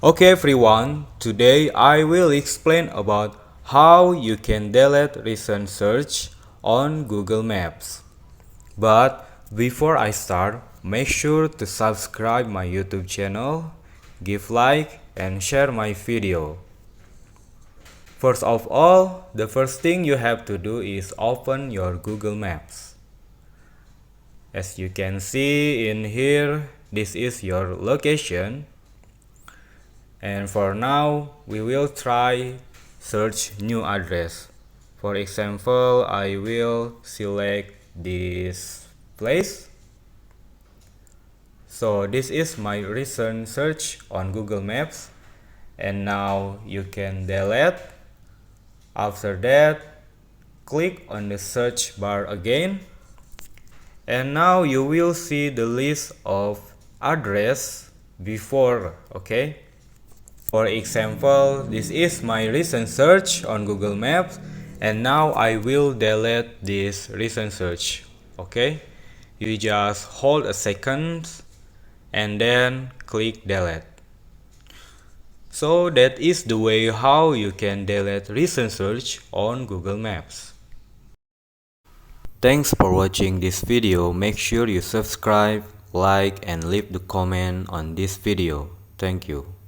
Okay everyone, today I will explain about how you can delete recent search on Google Maps. But before I start, make sure to subscribe my YouTube channel, give like and share my video. First of all, the first thing you have to do is open your Google Maps. As you can see in here, this is your location. And for now, we will try search new address. For example, I will select this place. So this is my recent search on Google Maps. And now you can delete. After that, click on the search bar again. And now you will see the list of address before, okay? For example, this is my recent search on Google Maps, and now I will delete this recent search. Okay, you just hold a second and then click delete. So that is the way how you can delete recent search on Google Maps. Thanks for watching this video. Make sure you subscribe, like and leave the comment on this video. Thank you.